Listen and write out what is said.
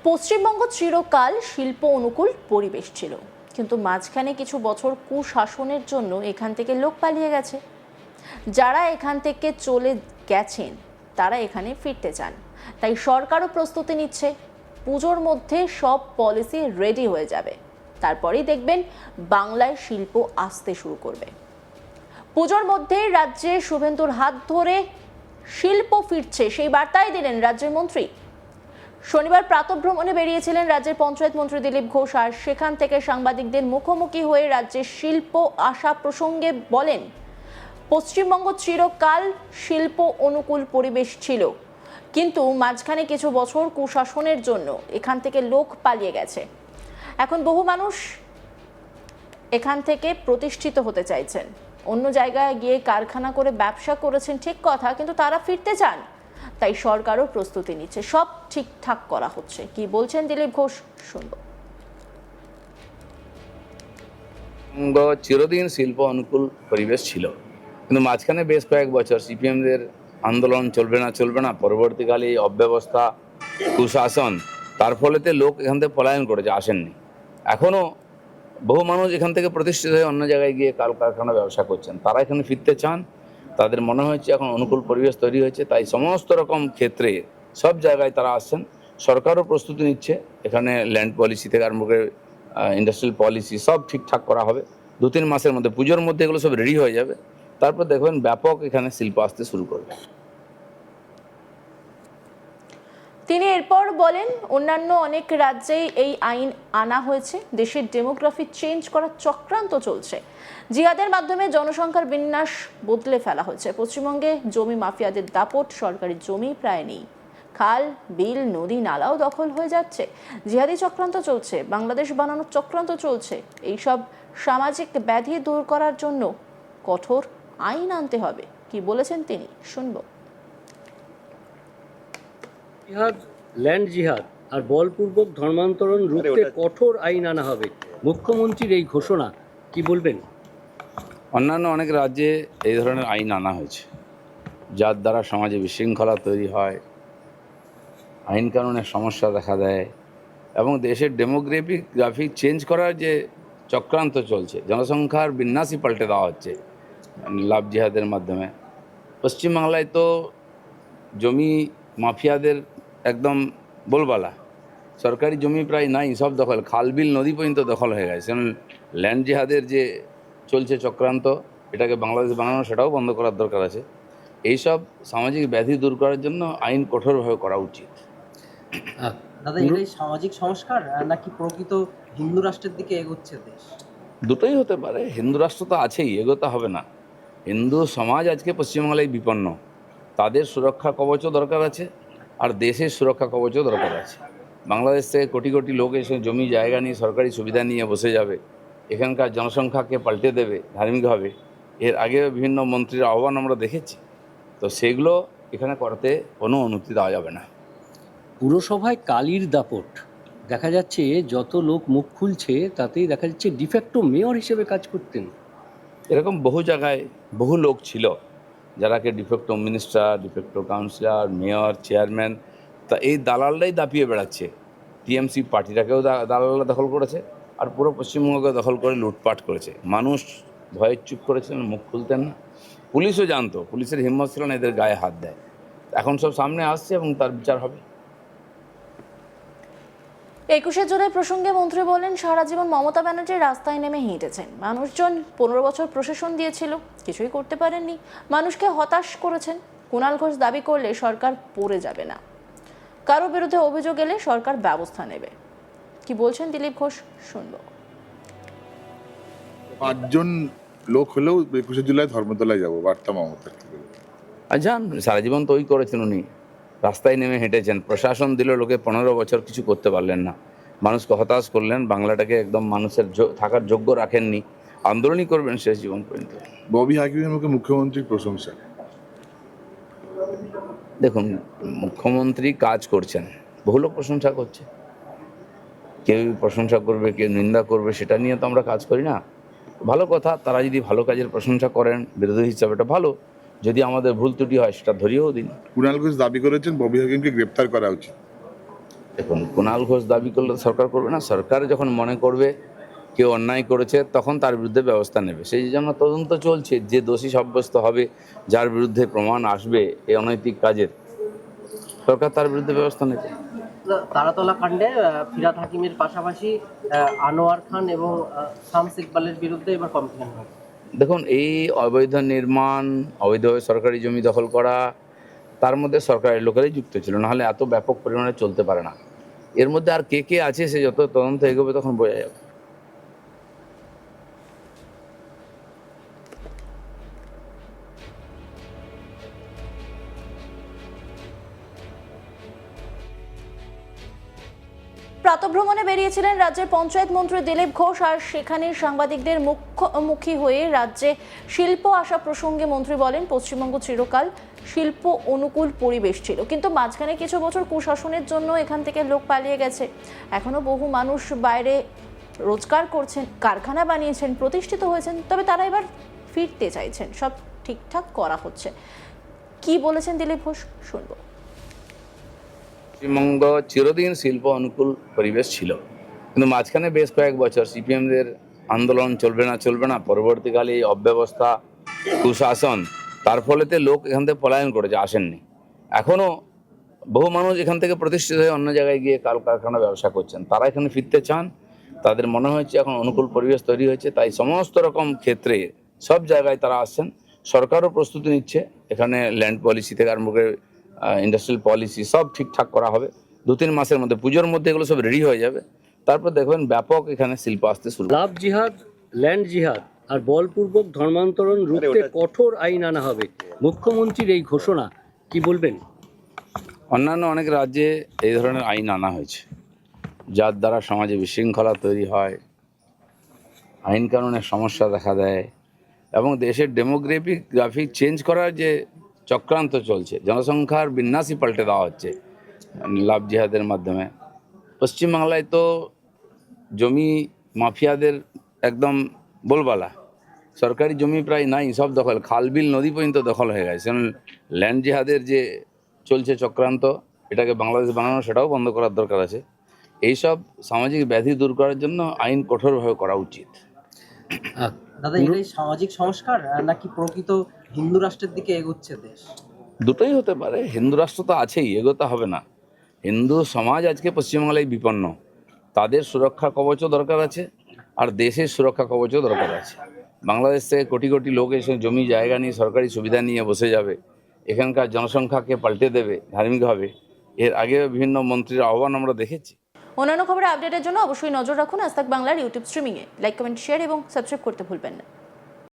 পশ্চিমবঙ্গ চিরকাল শিল্প অনুকূল পরিবেশ ছিল, কিন্তু মাঝখানে কিছু বছর কুশাসনের জন্য এখান থেকে লোক পালিয়ে গেছে। যারা এখান থেকে চলে গেছেন তারা এখানে ফিরতে চান, তাই সরকারও প্রস্তুতি নিচ্ছে। পুজোর মধ্যে সব পলিসি রেডি হয়ে যাবে, তারপরেই দেখবেন বাংলায় শিল্প আসতে শুরু করবে। পুজোর মধ্যে রাজ্যে শুভেন্দুর হাত ধরে শিল্প ফিরছে, সেই বার্তাই দিলেন রাজ্যের মন্ত্রী। শনিবার প্রাতঃভ্রমণে বেরিয়েছিলেন রাজ্যের পঞ্চায়েত মন্ত্রী দিলীপ ঘোষ, আর সেখান থেকে সাংবাদিকদের মুখোমুখি হয়ে রাজ্যের শিল্প আসা প্রসঙ্গে বলেন, পশ্চিমবঙ্গ চিরকাল শিল্প অনুকূল পরিবেশ ছিল, কিন্তু মাঝখানে কিছু বছর কুশাসনের জন্য এখান থেকে লোক পালিয়ে গেছে। এখন বহু মানুষ এখান থেকে প্রতিষ্ঠিত হতে চাইছেন, অন্য জায়গায় গিয়ে কারখানা করে ব্যবসা করেছেন ঠিক কথা, কিন্তু তারা ফিরতে চান। তাই সরকারও প্রস্তুতি নিচ্ছে, সব ঠিকঠাক করা হচ্ছে। কি বলছেন দিলীপ ঘোষ, শুনবো। চিরদিন শিল্প অনুকূল পরিবেশ ছিল, কিন্তু মাঝখানে বেশ কয়েক বছর সিপিএমদের আন্দোলন চলবে না পরবর্তীকালে এই অব্যবস্থা, কুশাসন, তার ফলেতে লোক এখান থেকে পলায়ন করেছে, আসেননি। এখনও বহু মানুষ এখান থেকে প্রতিষ্ঠিত হয়ে অন্য জায়গায় গিয়ে কারখানা ব্যবসা করছেন, তারা এখানে ফিরতে চান। তাদের মনে হচ্ছে এখন অনুকূল পরিবেশ তৈরি হয়েছে, তাই সমস্ত রকম ক্ষেত্রে সব জায়গায় তারা আসছেন। সরকারও প্রস্তুতি নিচ্ছে, এখানে ল্যান্ড পলিসি থেকে আরম্ভ করে ইন্ডাস্ট্রিয়াল পলিসি সব ঠিকঠাক করা হবে। 2-3 মাসের মধ্যে, পুজোর মধ্যে এগুলো সব রেডি হয়ে যাবে। তারপর দেখবেন ব্যাপক এখানে শিল্প আসতে শুরু করবে। তিনি এরপর বলেন, অন্যান্য অনেক রাজ্যেই এই আইন আনা হয়েছে, দেশের ডেমোগ্রাফি চেঞ্জ করার চক্রান্ত চলছে। জিহাদের মাধ্যমে জনসংখ্যার বিন্যাস বদলে ফেলা হয়েছে। পশ্চিমবঙ্গে জমি মাফিয়াদের দাপট, সরকারি জমি প্রায় নেই, খাল বিল নদী নালাও দখল হয়ে যাচ্ছে। জিহাদি চক্রান্ত চলছে, বাংলাদেশ বানানোর চক্রান্ত চলছে। এইসব সামাজিক ব্যাধি দূর করার জন্য কঠোর আইন আনতে হবে। কি বলেছেন তিনি, শুনবো। জিহাদ, ল্যান্ড জিহাদ আর বলপূর্বক ধর্মান্তরণ রুখতে কঠোর আইন আনা হবে, মুখ্যমন্ত্রীর এই ঘোষণা, কি বলবেন? অন্যান্য অনেক রাজ্যে এই ধরনের আইন আনা হয়েছে, যার দ্বারা সমাজে বিশৃঙ্খলা তৈরি হয়, আইন কানুনের সমস্যা দেখা দেয়, এবং দেশের ডেমোগ্রাফি চেঞ্জ করার যে চক্রান্ত চলছে, জনসংখ্যার বিন্যাসই পাল্টে দেওয়া হচ্ছে লাভ জিহাদের মাধ্যমে। পশ্চিমবাংলায় তো জমি মাফিয়াদের একদম বলবালা, সরকারি জমি প্রায় নাই, সব দখল, খাল বিল নদী পর্যন্ত দখল হয়ে গেছে। ল্যান্ড জিহাদের যে চলছে চক্রান্ত, এটাকে বাংলাদেশ বানানো, সেটাও বন্ধ করার দরকার আছে। এইসব সামাজিক ব্যাধি দূর করার জন্য আইন কঠোরভাবে করা উচিত। দাদা, এটাই সামাজিক সংস্কার নাকি প্রকৃত হিন্দু রাষ্ট্রের দিকে এগোচ্ছে দেশ? দুটোই হতে পারে। হিন্দু রাষ্ট্র তো আছেই, এগোতে হবে না। হিন্দু সমাজ আজকে পশ্চিমবাংলায় বিপন্ন, তাদের সুরক্ষা কবচও দরকার আছে, আর দেশের সুরক্ষা কবচও দরকার আছে। বাংলাদেশ থেকে কোটি কোটি লোক এসে জমি জায়গা নিয়ে সরকারি সুবিধা নিয়ে বসে যাবে, এখানকার জনসংখ্যাকে পাল্টে দেবে ধার্মিকভাবে। এর আগে বিভিন্ন মন্ত্রীর আহ্বান আমরা দেখেছি, তো সেগুলো এখানে করতে কোনো অনুমতি দেওয়া যাবে না। পুরসভায় কালির দাপট দেখা যাচ্ছে, যত লোক মুখ খুলছে তাতেই দেখা যাচ্ছে ডিফ্যাক্টো মেয়র হিসেবে কাজ করতেন। এরকম বহু জায়গায় বহু লোক ছিল যারাকে de facto minister, de facto councillor, mayor, chairman, তা এই দালালরাই দাপিয়ে বেড়াচ্ছে। টিএমসি পার্টিটাকেও দালালরা দখল করেছে, আর পুরো পশ্চিমবঙ্গকে দখল করে লুটপাট করেছে। মানুষ ভয়ে চুপ করেছিলেন, মুখ খুলতেন না। পুলিশও জানতো, পুলিশের হিম্মত ছিল না এদের গায়ে হাত দেয়। এখন সব সামনে আসছে এবং তার বিচার হবে। 21শে জুলাই প্রসঙ্গে মন্ত্রী বলেন, সারা জীবন মমতা ব্যানার্জি রাস্তায় নেমে হেঁটেছেন। মানুষজন 15 বছর প্রশাসন দিয়েছিল, কিছুই করতে পারেননি, মানুষকে হতাশ করেছেন। কুণাল ঘোষ দাবি করলে সরকার পড়ে যাবে না, কারো বিরুদ্ধে অভিযোগ এলে সরকার ব্যবস্থা নেবে। কি বলছেন দিলীপ ঘোষ, শুনবো। 5 জন লোক হলেও 21শে জুলাই ধর্মতলায় যাবো, বার্তা মমতার। আর যান, সারা জীবন তো ওই করেছেন উনি, রাস্তায় নেমে হেঁটেছেন। প্রশাসন দিল, লোকে 15 বছর কিছু করতে পারলেন না, মানুষকে হতাশ করলেন, বাংলাটাকে একদম মানুষের থাকার যোগ্য রাখেননি। আন্দোলনই করবেন শেষ জীবন পর্যন্ত। ববি হাকিমের মুখে মুখ্যমন্ত্রীর প্রশংসা। দেখুন, মুখ্যমন্ত্রী কাজ করছেন, বহু লোক প্রশংসা করছে, কেউ প্রশংসা করবে, কেউ নিন্দা করবে, সেটা নিয়ে তো আমরা কাজ করি না। ভালো কথা, তারা যদি ভালো কাজের প্রশংসা করেন বিরোধী হিসাবে, এটা ভালো। যদি আমাদের ভুল ত্রুটি হয় সেটা ধরিয়েও দিন। কুণাল ঘোষ দাবি করেছেন ববি হাকিমকে গ্রেপ্তার করা উচিত। দেখুন, কুণাল ঘোষ দাবি করলে তো সরকার করবে না। সরকার যখন মনে করবে কেউ অন্যায় করেছে তখন তার বিরুদ্ধে ব্যবস্থা নেবে। সেই জন্য তদন্ত চলছে, যে দোষী সাব্যস্ত হবে, যার বিরুদ্ধে প্রমাণ আসবে এই অনৈতিক কাজের, সরকার তার বিরুদ্ধে ব্যবস্থা নেবে। তারাতলা কাণ্ডে ফিরহাদ হাকিমের পাশাপাশি আনোয়ার খান এবং শামস ইকবালের বিরুদ্ধে এবার কমপ্লেন হবে। দেখুন, এই অবৈধ নির্মাণ, অবৈধভাবে সরকারি জমি দখল করা, তার মধ্যে সরকারের লোকেরাই যুক্ত ছিল, নাহলে এত ব্যাপক পরিমাণে চলতে পারে না। এর মধ্যে আর কে কে আছে সে যত তদন্ত এগোবে তখন বোঝা যাবে। প্রাতঃভ্রমণে বেরিয়েছিলেন রাজ্যের পঞ্চায়েত মন্ত্রী দিলীপ ঘোষ, আর সেখানে সাংবাদিকদের মুখোমুখি হয়ে রাজ্যে শিল্প আসা প্রসঙ্গে মন্ত্রী বলেন, পশ্চিমবঙ্গ চিরকাল শিল্প অনুকূল পরিবেশ ছিল, কিন্তু মাঝখানে কিছু বছর কুশাসনের জন্য এখান থেকে লোক পালিয়ে গেছে। এখনো বহু মানুষ বাইরে রোজগার করছেন, কারখানা বানিয়েছেন, প্রতিষ্ঠিত হয়েছেন, তবে তারা এবার ফিরতে চাইছেন। সব ঠিকঠাক করা হচ্ছে। কি বলেছেন দিলীপ ঘোষ, শুনবো। পশ্চিমবঙ্গ চিরদিন শিল্প অনুকূল পরিবেশ ছিল, কিন্তু মাঝখানে বেশ কয়েক বছর সিপিএমদের আন্দোলন চলবে না, পরবর্তীকালে এই অব্যবস্থা, কুশাসন, তার ফলেতে লোক এখান থেকে পলায়ন করেছে, আসেননি। এখনও বহু মানুষ এখান থেকে প্রতিষ্ঠিত হয়ে অন্য জায়গায় গিয়ে কারখানা ব্যবসা করছেন, তারা এখানে ফিরতে চান। তাদের মনে হয়েছে এখন অনুকূল পরিবেশ তৈরি হয়েছে, তাই সমস্ত রকম ক্ষেত্রে সব জায়গায় তারা আসছেন। সরকারও প্রস্তুতি নিচ্ছে, এখানে ল্যান্ড পলিসি থেকে আরম্ভ করে ইন্ডাস্ট্রিয়াল পলিসি সব ঠিকঠাক করা হবে। 2-3 মাসের মধ্যে, পুজোর মধ্যে এগুলো সব রেডি হয়ে যাবে। তারপর দেখবেন ব্যাপক এখানে শিল্প আসতে শুরু। লাভ জিহাদ, ল্যান্ড জিহাদ আর বলপূর্বক ধর্মান্তরণ রুখতে কঠোর আইন আনা হবে, মুখ্যমন্ত্রীর এই ঘোষণা, কি বলবেন? অন্যান্য অনেক রাজ্যে এই ধরনের আইন আনা হয়েছে, যার দ্বারা সমাজে বিশৃঙ্খলা তৈরি হয়, আইন কানুনের সমস্যা দেখা দেয়, এবং দেশের গ্রাফিক চেঞ্জ করার যে চক্রান্ত চলছে, জনসংখ্যার বিন্যাসই পাল্টে দেওয়া হচ্ছে লাভ জিহাদের মাধ্যমে। পশ্চিমবাংলায় তো জমি মাফিয়াদের একদম বলবালা, সরকারি জমি প্রায় নাই, সব দখল, খালবিল নদী পর্যন্ত দখল হয়ে গেছে। ল্যান্ড জিহাদের যে চলছে চক্রান্ত, এটাকে বাংলাদেশ বানানো, সেটাও বন্ধ করার দরকার আছে। এইসব সামাজিক ব্যাধি দূর করার জন্য আইন কঠোরভাবে করা উচিত। দাদা, এটাই সামাজিক সংস্কার নাকি প্রকৃত হিন্দু রাষ্ট্রের দিকে এগোচ্ছে দেশ? দুটোই হতে পারে। হিন্দু রাষ্ট্র তো আছেই, এগোতে হবে না। হিন্দু সমাজ আজকে পশ্চিমবাংলায় বিপন্ন, তাদের সুরক্ষা কবচও দরকার আছে, আর দেশের সুরক্ষা কবচও দরকার আছে। বাংলাদেশ থেকে কোটি কোটি লোক এসে জমি জায়গা নিয়ে সরকারি সুবিধা নিয়ে বসে যাবে, এখানকার জনসংখ্যাকে পাল্টে দেবে ধার্মিকভাবে। এর আগে বিভিন্ন মন্ত্রীর আহ্বান আমরা দেখেছি। অন্যান্য খবরের আপডেটের জন্য অবশ্যই নজর রাখুন আজ তাক বাংলার ইউটিউব স্ট্রিমিংয়ে। লাইক, কমেন্ট, শেয়ার এবং সাবস্ক্রাইব করতে ভুলবেন না।